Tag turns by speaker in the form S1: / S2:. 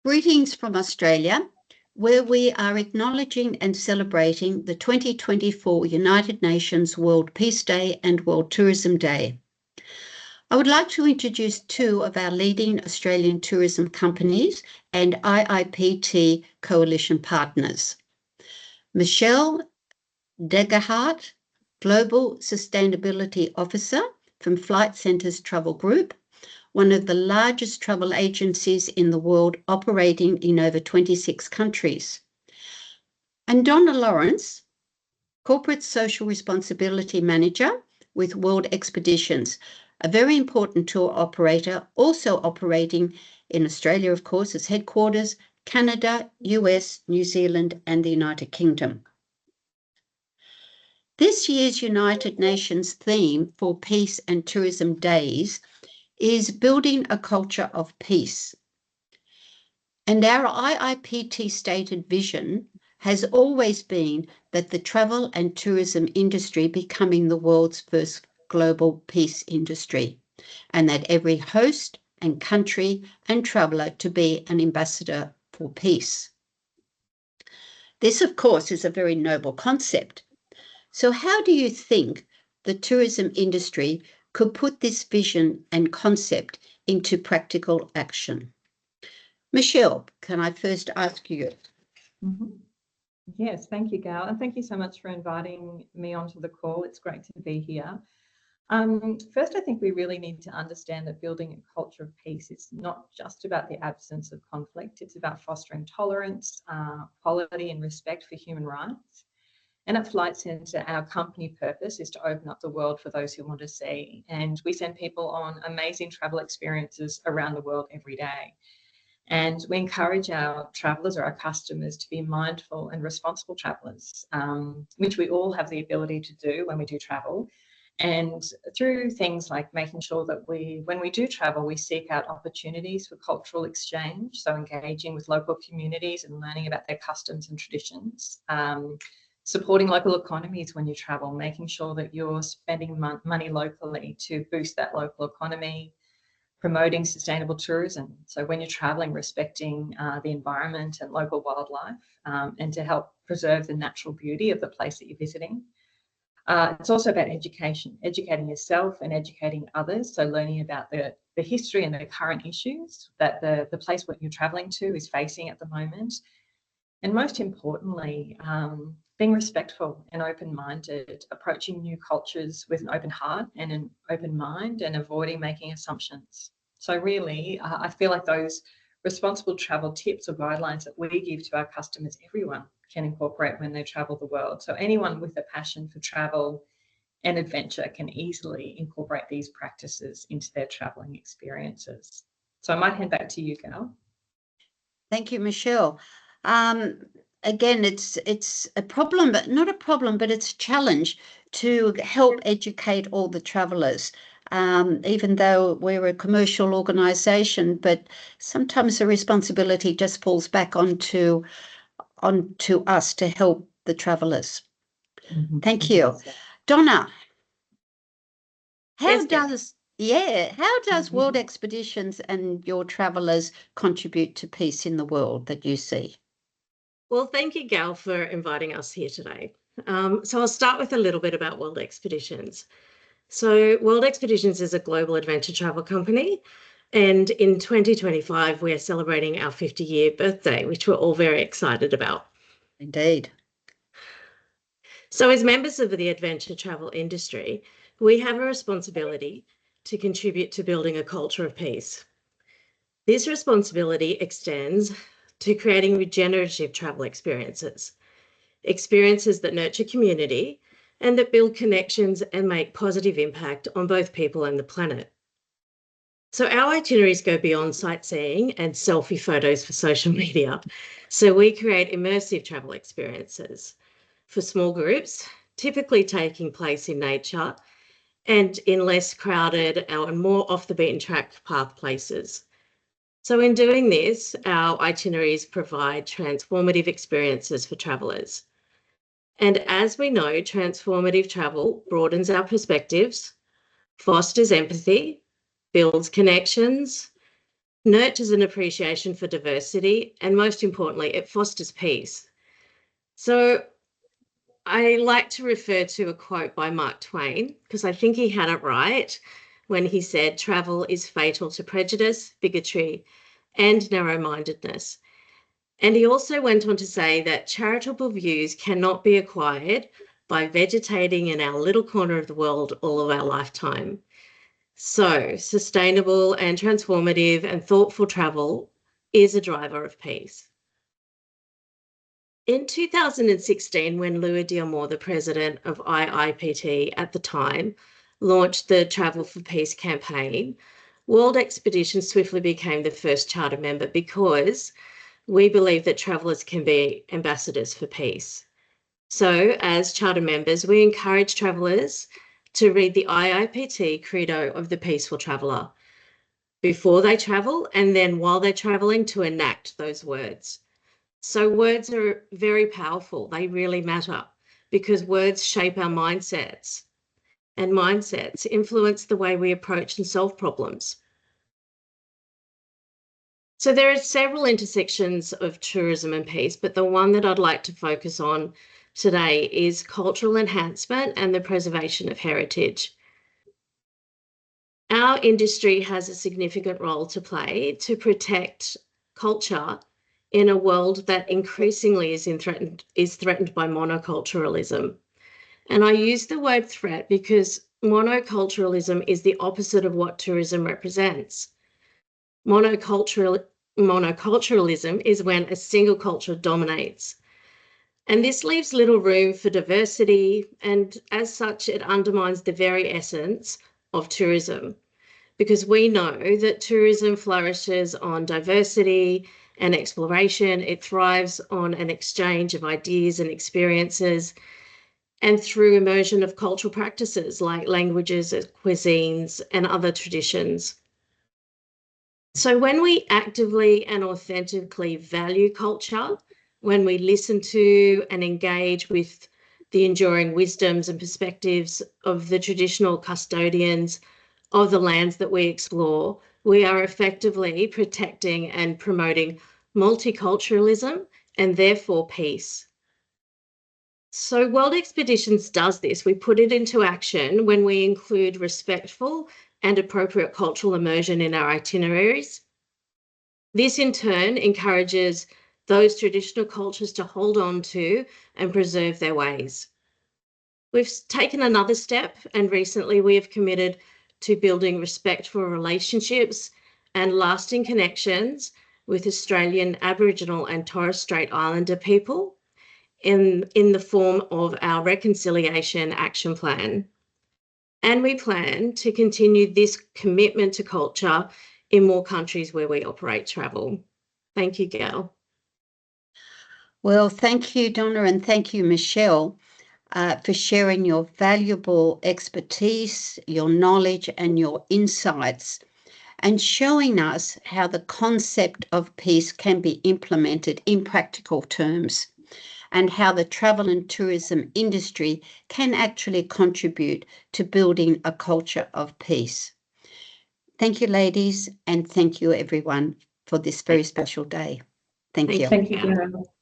S1: Greetings from Australia, where we are acknowledging and celebrating the 2024 United Nations World Peace Day and World Tourism Day. I would like to introduce two of our leading Australian tourism companies and IIPT coalition partners. Michelle Degerhardt, Global Sustainability Officer from Flight Centre's Travel Group, one of the largest travel agencies in the world operating in over 26 countries. And Donna Lawrence, Corporate Social Responsibility Manager with World Expeditions, a very important tour operator, also operating in Australia, of course, as headquarters, Canada, US, New Zealand, and the United Kingdom. This year's United Nations theme for Peace and Tourism Days is building a culture of peace. And our IIPT stated vision has always been that the travel and tourism industry becoming the world's first global peace industry, and that every host and country and traveller to be an ambassador for peace. This, of course, is a very noble concept. So how do you think the tourism industry could put this vision and concept into practical action? Michelle, can I first ask you?
S2: Yes, thank you, Gail, and thank you so much for inviting me onto the call. It's great to be here. First, I think we really need to understand that building a culture of peace is not just about the absence of conflict. It's about fostering tolerance, quality and respect for human rights. And at Flight Centre, our company purpose is to open up the world for those who want to see. And we send people on amazing travel experiences around the world every day. And we encourage our travellers or our customers to be mindful and responsible travellers, which we all have the ability to do when we do travel. And through things like making sure that when we do travel, we seek out opportunities for cultural exchange, so engaging with local communities and learning about their customs and traditions. Supporting local economies when you travel, making sure that you're spending money locally to boost that local economy, promoting sustainable tourism. So when you're traveling, respecting the environment and local wildlife, and to help preserve the natural beauty of the place that you're visiting. It's also about education, educating yourself and educating others. So learning about the history and the current issues that the place what you're traveling to is facing at the moment. And most importantly, being respectful and open-minded, approaching new cultures with an open heart and an open mind, and avoiding making assumptions. So really, I feel like those responsible travel tips or guidelines that we give to our customers, everyone can incorporate when they travel the world. So anyone with a passion for travel and adventure can easily incorporate these practices into their traveling experiences. So I might hand back to you, Gail.
S1: Thank you, Michelle. Again, it's a problem, but not a problem, but it's a challenge to help educate all the travellers, even though we're a commercial organisation, but sometimes the responsibility just falls back onto us to help the travellers. Thank you. Donna, how does World Expeditions and your travellers contribute to peace in the world that you see?
S3: Well, thank you, Gail, for inviting us here today. So I'll start with a little bit about World Expeditions. So World Expeditions is a global adventure travel company, and in 2025, we're celebrating our 50-year birthday, which we're all very excited about.
S1: Indeed.
S3: So as members of the adventure travel industry, we have a responsibility to contribute to building a culture of peace. This responsibility extends to creating regenerative travel experiences that nurture community and that build connections and make positive impact on both people and the planet. So our itineraries go beyond sightseeing and selfie photos for social media. So we create immersive travel experiences for small groups, typically taking place in nature and in less crowded and more off the beaten track path places. So in doing this, our itineraries provide transformative experiences for travellers. And as we know, transformative travel broadens our perspectives, fosters empathy, builds connections, nurtures an appreciation for diversity, and most importantly, it fosters peace. So I like to refer to a quote by Mark Twain, because I think he had it right when he said, "Travel is fatal to prejudice, bigotry, and narrow-mindedness." And he also went on to say that charitable views cannot be acquired by vegetating in our little corner of the world all of our lifetime. So sustainable and transformative and thoughtful travel is a driver of peace. In 2016, when Louis D'Amour, the president of IIPT at the time, launched the Travel for Peace campaign, World Expedition swiftly became the first charter member because we believe that travellers can be ambassadors for peace. So as charter members, we encourage travellers to read the IIPT Credo of the Peaceful Traveller before they travel, and then while they're travelling, to enact those words. So words are very powerful. They really matter because words shape our mindsets, and mindsets influence the way we approach and solve problems. So there are several intersections of tourism and peace, but the one that I'd like to focus on today is cultural enhancement and the preservation of heritage. Our industry has a significant role to play to protect culture in a world that increasingly is threatened by monoculturalism. And I use the word threat because monoculturalism is the opposite of what tourism represents. Monoculturalism is when a single culture dominates. And this leaves little room for diversity, and as such, it undermines the very essence of tourism, because we know that tourism flourishes on diversity and exploration. It thrives on an exchange of ideas and experiences, and through immersion of cultural practices like languages, cuisines, and other traditions. So when we actively and authentically value culture, when we listen to and engage with the enduring wisdoms and perspectives of the traditional custodians of the lands that we explore, we are effectively protecting and promoting multiculturalism and therefore peace. So World Expeditions does this. We put it into action when we include respectful and appropriate cultural immersion in our itineraries. This in turn encourages those traditional cultures to hold on to and preserve their ways. We've taken another step, and recently we have committed to building respectful relationships and lasting connections with Australian Aboriginal and Torres Strait Islander people in the form of our Reconciliation Action Plan. And we plan to continue this commitment to culture in more countries where we operate travel. Thank you, Gail.
S1: Well, thank you, Donna, and thank you, Michelle, for sharing your valuable expertise, your knowledge, and your insights, and showing us how the concept of peace can be implemented in practical terms, and how the travel and tourism industry can actually contribute to building a culture of peace. Thank you, ladies, and thank you, everyone, for this very special day. Thank you.
S2: Thank you, Gail.